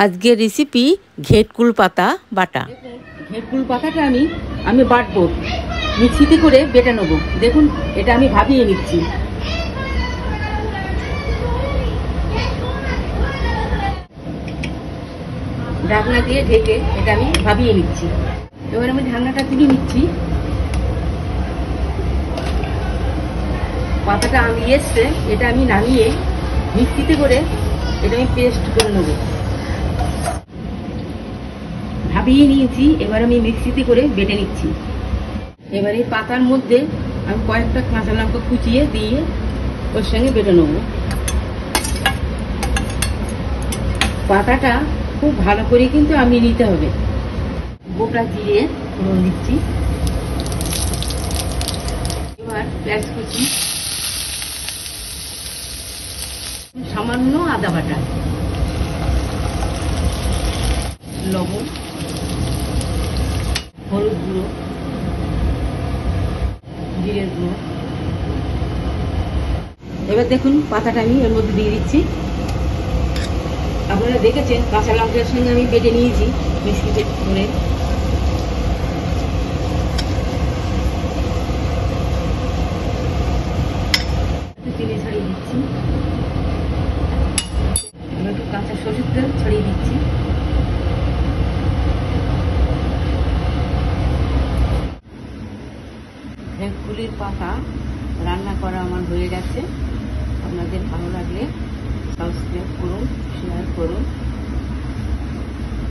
আজকের রেসিপি ঘেটকুল পাতা বাটা। ঘেটকুল পাতাটা আমি বাটবো, মিক্সিতে করে বেটে নেবো। দেখুন, এটা আমি ভাবিয়ে নিচ্ছি। ঢাকনা দিয়ে ঢেকে এটা আমি ভাবিয়ে নিচ্ছি। এবার আমি ঢাকনাটা তুলে নিচ্ছি। পাতাটা আমি এসছে, এটা আমি নামিয়ে মিক্সিতে করে এটা আমি পেস্ট করে নেবো। ভাবিয়ে নিয়েছি, এবার আমি মিক্সিতে করে বেটে নিচ্ছি। এবার এই পাতার মধ্যে আমি কয়েকটা কাঁচা লঙ্কা কুচিয়ে দিয়ে ওর সঙ্গে বেটে নেবো। পাতাটা খুব ভালো করে কিন্তু আমি নিতে হবে। গোটা জিরে ফোড়ন দিচ্ছি। এবার পেঁয়াজ কুচি, সামান্য আদা বাটা, লবণ, হলুদ গুঁড়ো, জিরের গুঁড়ো। এবার দেখুন, পাতাটা আমি এর মধ্যে দিয়ে দিচ্ছি। আপনারা দেখেছেন কাঁচা লঙ্কার সঙ্গে আমি বেটে নিয়েছি মিক্সিতে করে। চিনি ছড়িয়ে দিচ্ছি। একটু কাঁচা সরষের তেল ছড়িয়ে দিচ্ছি। ঘেটকুলির পাতা রান্না করা আমার হয়ে গেছে। আপনাদের ভালো লাগলে সাবস্ক্রাইব করুন, শেয়ার করুন।